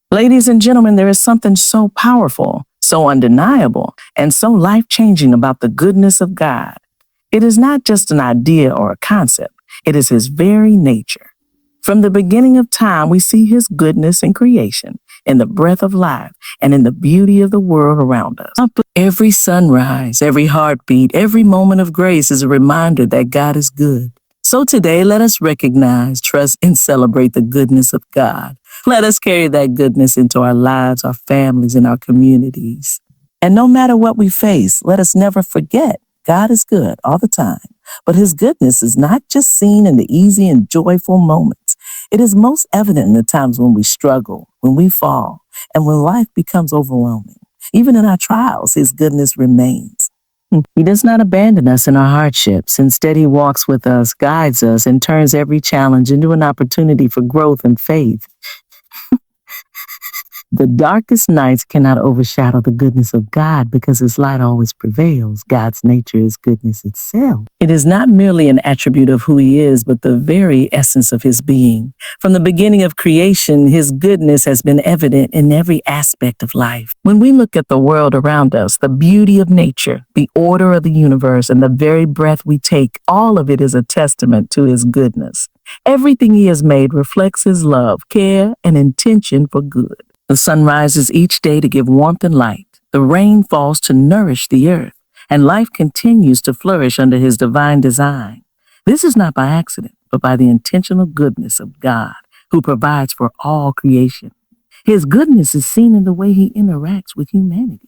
Ladies and gentlemen, there is something so powerful, so undeniable, and so life-changing about the goodness of God. It is not just an idea or a concept. It is his very nature. From the beginning of time, we see his goodness in creation, in the breath of life, and in the beauty of the world around us. Every sunrise, every heartbeat, every moment of grace is a reminder that God is good. So today, let us recognize, trust, and celebrate the goodness of God. Let us carry that goodness into our lives, our families, and our communities. And no matter what we face, let us never forget God is good all the time. But his goodness is not just seen in the easy and joyful moments. It is most evident in the times when we struggle, when we fall, and when life becomes overwhelming. Even in our trials, his goodness remains. He does not abandon us in our hardships. Instead, he walks with us, guides us, and turns every challenge into an opportunity for growth and faith. The darkest nights cannot overshadow the goodness of God because his light always prevails. God's nature is goodness itself. It is not merely an attribute of who he is, but the very essence of his being. From the beginning of creation, his goodness has been evident in every aspect of life. When we look at the world around us, the beauty of nature, the order of the universe, and the very breath we take, all of it is a testament to his goodness. Everything he has made reflects his love, care, and intention for good. The sun rises each day to give warmth and light. The rain falls to nourish the earth, and life continues to flourish under his divine design. This is not by accident, but by the intentional goodness of God, who provides for all creation. His goodness is seen in the way he interacts with humanity.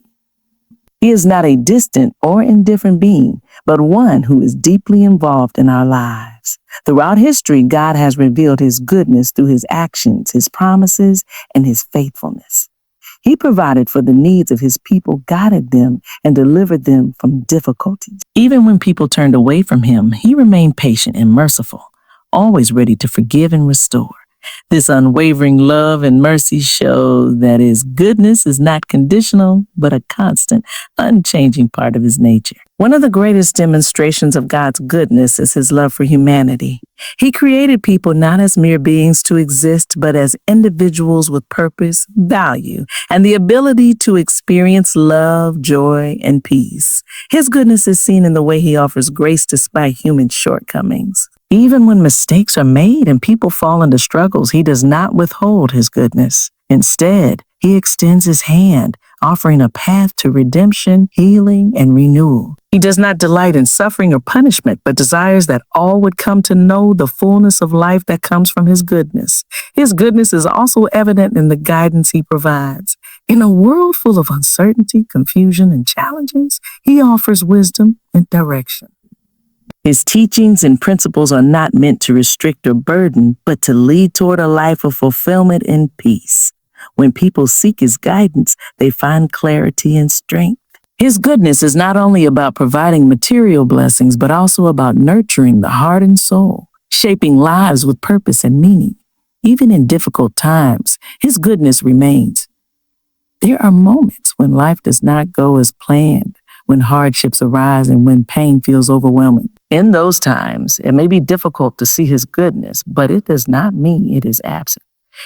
He is not a distant or indifferent being, but one who is deeply involved in our lives. Throughout history, God has revealed his goodness through his actions, his promises, and his faithfulness. He provided for the needs of his people, guided them, and delivered them from difficulties. Even when people turned away from him, he remained patient and merciful, always ready to forgive and restore. This unwavering love and mercy show that his goodness is not conditional, but a constant, unchanging part of his nature. One of the greatest demonstrations of God's goodness is his love for humanity. He created people not as mere beings to exist, but as individuals with purpose, value, and the ability to experience love, joy, and peace. His goodness is seen in the way he offers grace despite human shortcomings. Even when mistakes are made and people fall into struggles, he does not withhold his goodness. Instead, he extends his hand, offering a path to redemption, healing, and renewal. He does not delight in suffering or punishment, but desires that all would come to know the fullness of life that comes from his goodness. His goodness is also evident in the guidance he provides. In a world full of uncertainty, confusion, and challenges, he offers wisdom and direction. His teachings and principles are not meant to restrict or burden, but to lead toward a life of fulfillment and peace. When people seek his guidance, they find clarity and strength. His goodness is not only about providing material blessings, but also about nurturing the heart and soul, shaping lives with purpose and meaning. Even in difficult times, his goodness remains. There are moments when life does not go as planned, when hardships arise and when pain feels overwhelming. In those times, it may be difficult to see his goodness, but it does not mean it is absent.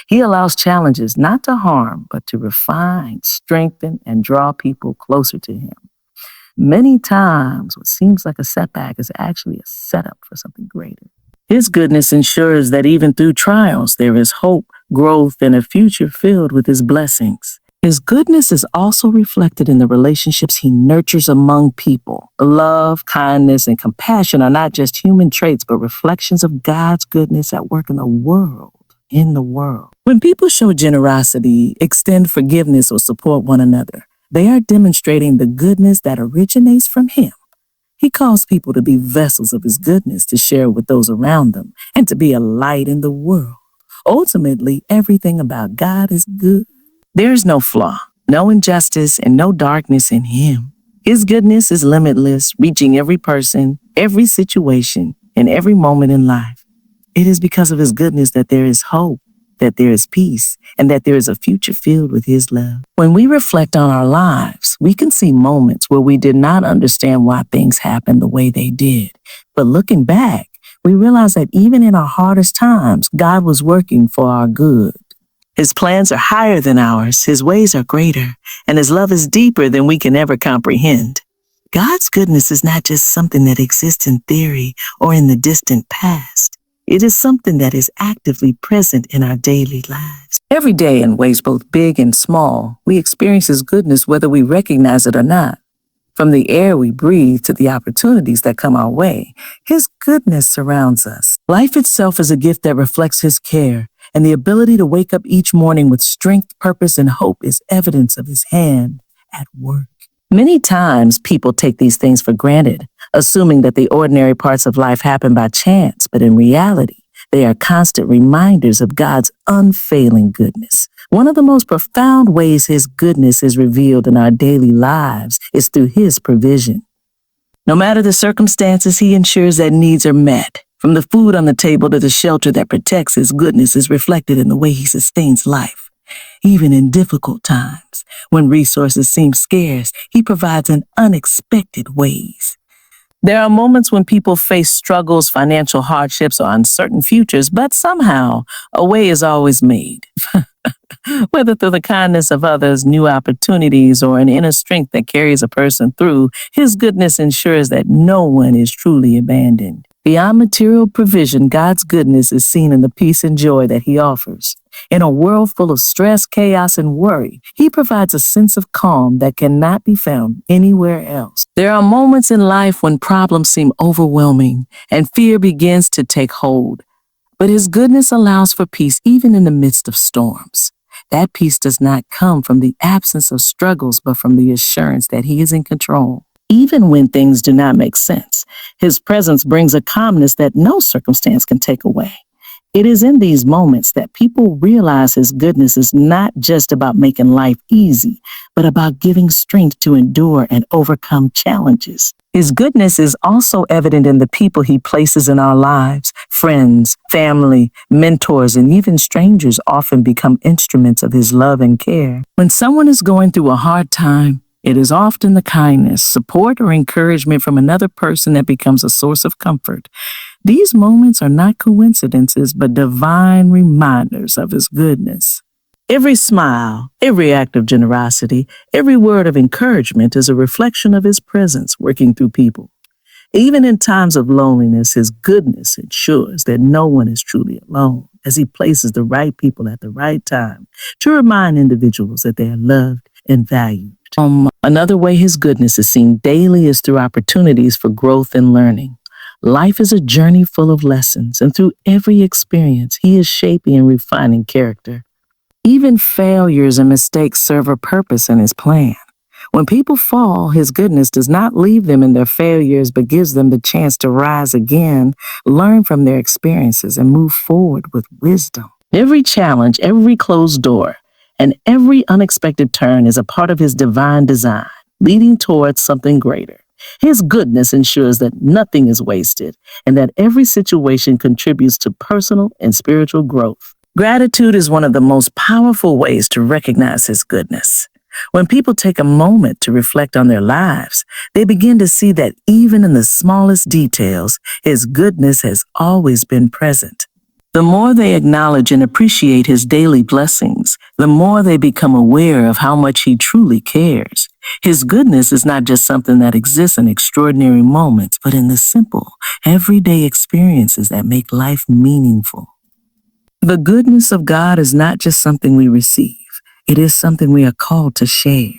He allows challenges not to harm, but to refine, strengthen, and draw people closer to him. Many times, what seems like a setback is actually a setup for something greater. His goodness ensures that even through trials, there is hope, growth, and a future filled with his blessings. His goodness is also reflected in the relationships he nurtures among people. Love, kindness, and compassion are not just human traits, but reflections of God's goodness at work in the world. When people show generosity, extend forgiveness, or support one another, they are demonstrating the goodness that originates from him. He calls people to be vessels of his goodness, to share with those around them, and to be a light in the world. Ultimately, everything about God is good. There is no flaw, no injustice, and no darkness in him. His goodness is limitless, reaching every person, every situation, and every moment in life. It is because of his goodness that there is hope, that there is peace, and that there is a future filled with his love. When we reflect on our lives, we can see moments where we did not understand why things happened the way they did. But looking back, we realize that even in our hardest times, God was working for our good. His plans are higher than ours, His ways are greater, and His love is deeper than we can ever comprehend. God's goodness is not just something that exists in theory or in the distant past. It is something that is actively present in our daily lives. Every day, in ways both big and small, we experience His goodness whether we recognize it or not. From the air we breathe to the opportunities that come our way, His goodness surrounds us. Life itself is a gift that reflects His care, and the ability to wake up each morning with strength, purpose, and hope is evidence of His hand at work. Many times people take these things for granted, assuming that the ordinary parts of life happen by chance, but in reality, they are constant reminders of God's unfailing goodness. One of the most profound ways His goodness is revealed in our daily lives is through His provision. No matter the circumstances, He ensures that needs are met. From the food on the table to the shelter that protects, His goodness is reflected in the way He sustains life. Even in difficult times, when resources seem scarce, He provides in unexpected ways. There are moments when people face struggles, financial hardships, or uncertain futures, but somehow a way is always made. Whether through the kindness of others, new opportunities, or an inner strength that carries a person through, His goodness ensures that no one is truly abandoned. Beyond material provision, God's goodness is seen in the peace and joy that He offers. In a world full of stress, chaos, and worry, He provides a sense of calm that cannot be found anywhere else. There are moments in life when problems seem overwhelming and fear begins to take hold. But His goodness allows for peace even in the midst of storms. That peace does not come from the absence of struggles, but from the assurance that He is in control. Even when things do not make sense, His presence brings a calmness that no circumstance can take away. It is in these moments that people realize His goodness is not just about making life easy, but about giving strength to endure and overcome challenges. His goodness is also evident in the people He places in our lives. Friends, family, mentors, and even strangers often become instruments of His love and care. When someone is going through a hard time, it is often the kindness, support, or encouragement from another person that becomes a source of comfort. These moments are not coincidences, but divine reminders of His goodness. Every smile, every act of generosity, every word of encouragement is a reflection of His presence working through people. Even in times of loneliness, His goodness ensures that no one is truly alone, as He places the right people at the right time to remind individuals that they are loved and valued. Another way His goodness is seen daily is through opportunities for growth and learning. Life is a journey full of lessons, and through every experience, He is shaping and refining character. Even failures and mistakes serve a purpose in His plan. When people fall, His goodness does not leave them in their failures, but gives them the chance to rise again, learn from their experiences, and move forward with wisdom. Every challenge, every closed door, and every unexpected turn is a part of His divine design, leading towards something greater. His goodness ensures that nothing is wasted and that every situation contributes to personal and spiritual growth. Gratitude is one of the most powerful ways to recognize His goodness. When people take a moment to reflect on their lives, they begin to see that even in the smallest details, His goodness has always been present. The more they acknowledge and appreciate His daily blessings, the more they become aware of how much He truly cares. His goodness is not just something that exists in extraordinary moments, but in the simple, everyday experiences that make life meaningful. The goodness of God is not just something we receive. It is something we are called to share.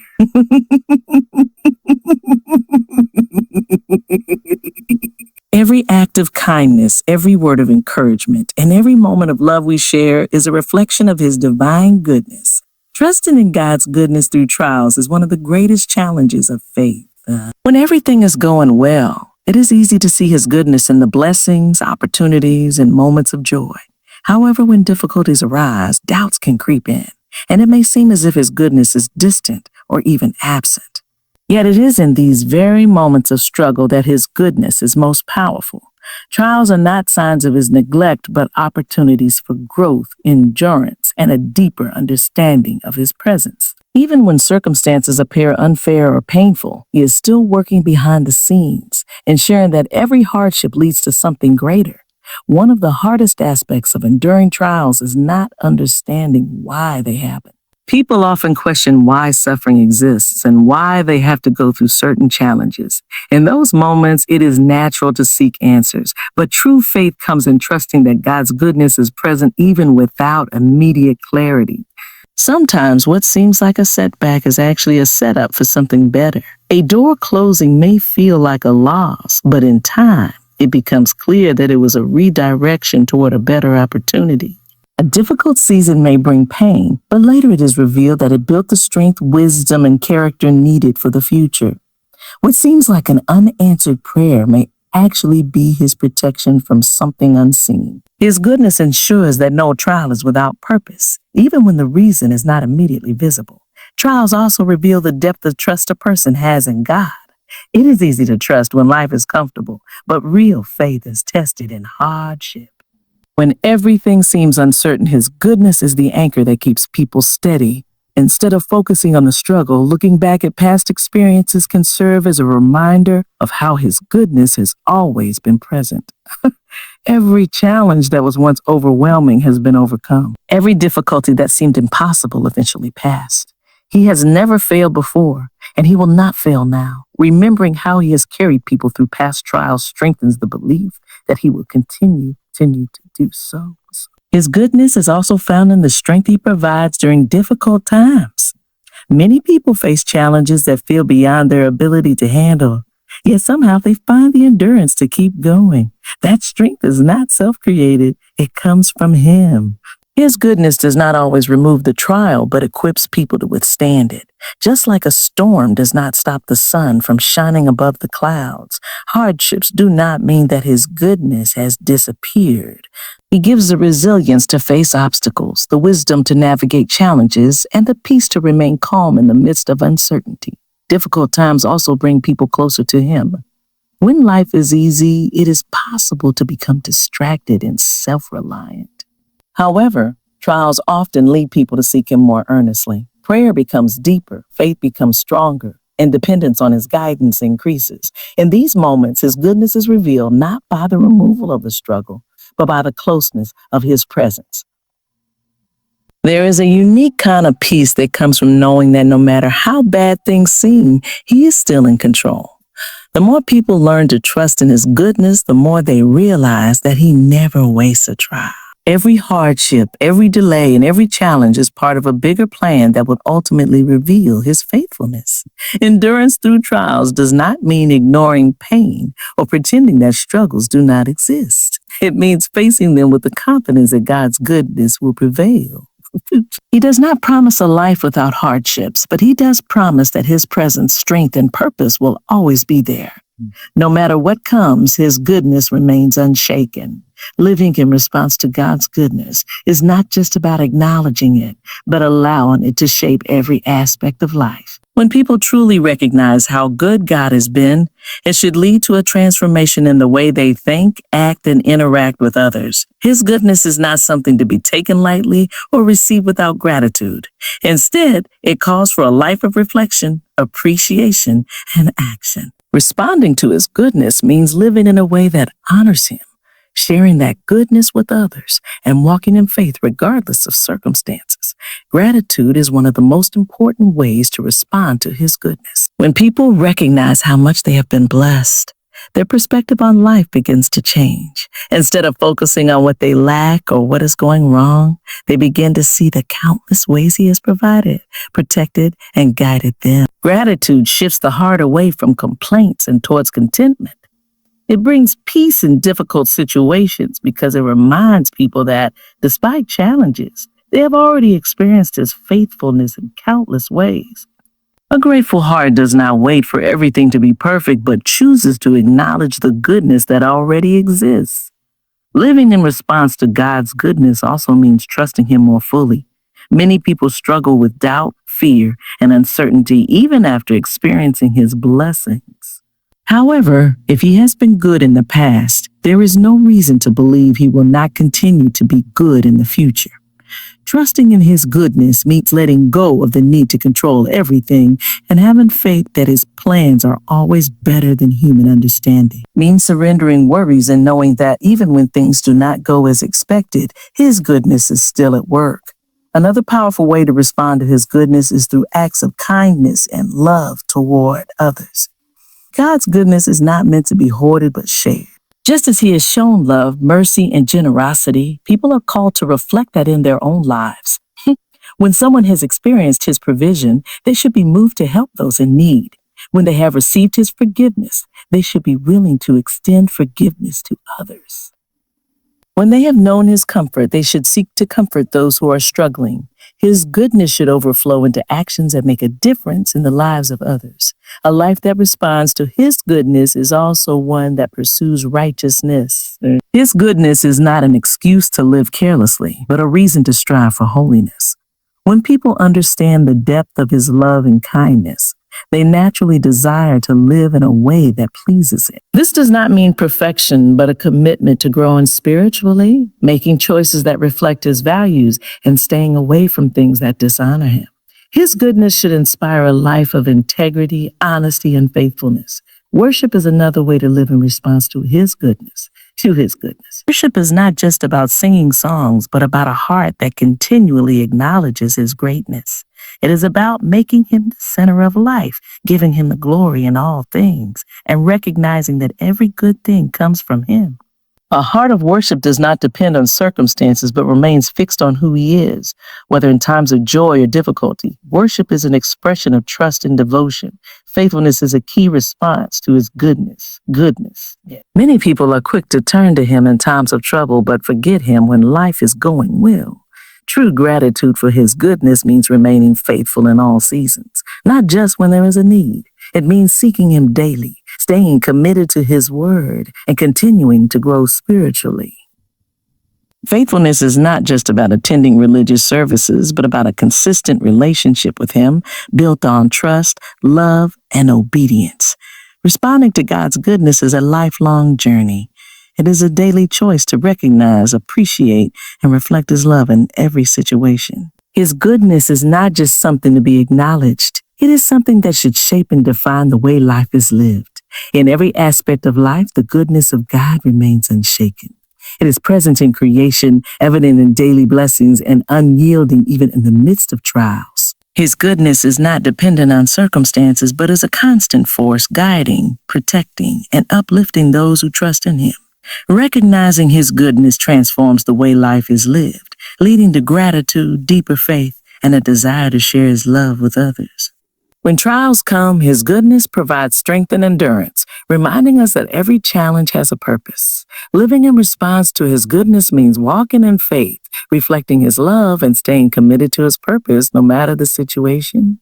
Every act of kindness, every word of encouragement, and every moment of love we share is a reflection of His divine goodness. Trusting in God's goodness through trials is one of the greatest challenges of faith. When everything is going well, it is easy to see His goodness in the blessings, opportunities, and moments of joy. However, when difficulties arise, doubts can creep in, and it may seem as if His goodness is distant or even absent. Yet it is in these very moments of struggle that His goodness is most powerful. Trials are not signs of His neglect, but opportunities for growth, endurance, and a deeper understanding of His presence. Even when circumstances appear unfair or painful, He is still working behind the scenes, ensuring that every hardship leads to something greater. One of the hardest aspects of enduring trials is not understanding why they happen. People often question why suffering exists and why they have to go through certain challenges. In those moments, it is natural to seek answers, but true faith comes in trusting that God's goodness is present even without immediate clarity. Sometimes what seems like a setback is actually a setup for something better. A door closing may feel like a loss, but in time, it becomes clear that it was a redirection toward a better opportunity. A difficult season may bring pain, but later it is revealed that it built the strength, wisdom, and character needed for the future. What seems like an unanswered prayer may actually be His protection from something unseen. His goodness ensures that no trial is without purpose, even when the reason is not immediately visible. Trials also reveal the depth of trust a person has in God. It is easy to trust when life is comfortable, but real faith is tested in hardship. When everything seems uncertain, His goodness is the anchor that keeps people steady. Instead of focusing on the struggle, looking back at past experiences can serve as a reminder of how His goodness has always been present. Every challenge that was once overwhelming has been overcome. Every difficulty that seemed impossible eventually passed. He has never failed before, and He will not fail now. Remembering how He has carried people through past trials strengthens the belief that He will continue to do so. His goodness is also found in the strength He provides during difficult times. Many people face challenges that feel beyond their ability to handle, yet somehow they find the endurance to keep going. That strength is not self-created, it comes from Him. His goodness does not always remove the trial, but equips people to withstand it. Just like a storm does not stop the sun from shining above the clouds, hardships do not mean that His goodness has disappeared. He gives the resilience to face obstacles, the wisdom to navigate challenges, and the peace to remain calm in the midst of uncertainty. Difficult times also bring people closer to Him. When life is easy, it is possible to become distracted and self-reliant. However, trials often lead people to seek Him more earnestly. Prayer becomes deeper, faith becomes stronger, and dependence on His guidance increases. In these moments, His goodness is revealed not by the removal of the struggle, but by the closeness of His presence. There is a unique kind of peace that comes from knowing that no matter how bad things seem, He is still in control. The more people learn to trust in His goodness, the more they realize that He never wastes a trial. Every hardship, every delay, and every challenge is part of a bigger plan that would ultimately reveal His faithfulness. Endurance through trials does not mean ignoring pain or pretending that struggles do not exist. It means facing them with the confidence that God's goodness will prevail. He does not promise a life without hardships, but He does promise that His presence, strength, and purpose will always be there. No matter what comes, His goodness remains unshaken. Living in response to God's goodness is not just about acknowledging it, but allowing it to shape every aspect of life. When people truly recognize how good God has been, it should lead to a transformation in the way they think, act, and interact with others. His goodness is not something to be taken lightly or received without gratitude. Instead, it calls for a life of reflection, appreciation, and action. Responding to His goodness means living in a way that honors Him, sharing that goodness with others, and walking in faith regardless of circumstances. Gratitude is one of the most important ways to respond to His goodness. When people recognize how much they have been blessed, their perspective on life begins to change. Instead of focusing on what they lack or what is going wrong, they begin to see the countless ways He has provided, protected, and guided them. Gratitude shifts the heart away from complaints and towards contentment. It brings peace in difficult situations because it reminds people that, despite challenges, they have already experienced His faithfulness in countless ways. A grateful heart does not wait for everything to be perfect, but chooses to acknowledge the goodness that already exists. Living in response to God's goodness also means trusting Him more fully. Many people struggle with doubt, fear, and uncertainty even after experiencing His blessings. However, if He has been good in the past, there is no reason to believe He will not continue to be good in the future. Trusting in his goodness means letting go of the need to control everything and having faith that his plans are always better than human understanding. Means surrendering worries and knowing that even when things do not go as expected, his goodness is still at work. Another powerful way to respond to his goodness is through acts of kindness and love toward others. God's goodness is not meant to be hoarded but shared. Just as he has shown love, mercy, and generosity, people are called to reflect that in their own lives. When someone has experienced his provision, they should be moved to help those in need. When they have received his forgiveness, they should be willing to extend forgiveness to others. When they have known his comfort, they should seek to comfort those who are struggling. His goodness should overflow into actions that make a difference in the lives of others. A life that responds to his goodness is also one that pursues righteousness. His goodness is not an excuse to live carelessly, but a reason to strive for holiness. When people understand the depth of his love and kindness, they naturally desire to live in a way that pleases him. This does not mean perfection, but a commitment to growing spiritually, making choices that reflect his values, and staying away from things that dishonor him. His goodness should inspire a life of integrity, honesty, and faithfulness. Worship is another way to live in response to his goodness. Worship is not just about singing songs, but about a heart that continually acknowledges his greatness. It is about making him the center of life, giving him the glory in all things, and recognizing that every good thing comes from him. A heart of worship does not depend on circumstances, but remains fixed on who he is. Whether in times of joy or difficulty, worship is an expression of trust and devotion. Faithfulness is a key response to his goodness. Many people are quick to turn to him in times of trouble, but forget him when life is going well. True gratitude for his goodness means remaining faithful in all seasons, not just when there is a need. It means seeking him daily, staying committed to his word, and continuing to grow spiritually. Faithfulness is not just about attending religious services, but about a consistent relationship with him built on trust, love, and obedience. Responding to God's goodness is a lifelong journey. It is a daily choice to recognize, appreciate, and reflect his love in every situation. His goodness is not just something to be acknowledged. It is something that should shape and define the way life is lived. In every aspect of life, the goodness of God remains unshaken. It is present in creation, evident in daily blessings, and unyielding even in the midst of trials. His goodness is not dependent on circumstances, but is a constant force guiding, protecting, and uplifting those who trust in him. Recognizing his goodness transforms the way life is lived, leading to gratitude, deeper faith, and a desire to share his love with others. When trials come, his goodness provides strength and endurance, reminding us that every challenge has a purpose. Living in response to his goodness means walking in faith, reflecting his love, and staying committed to his purpose no matter the situation.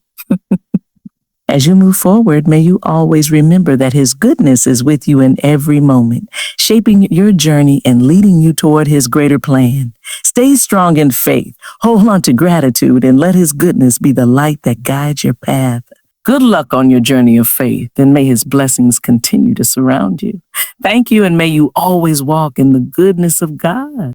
As you move forward, may you always remember that his goodness is with you in every moment, shaping your journey and leading you toward his greater plan. Stay strong in faith, hold on to gratitude, and let his goodness be the light that guides your path. Good luck on your journey of faith, and may his blessings continue to surround you. Thank you, and may you always walk in the goodness of God.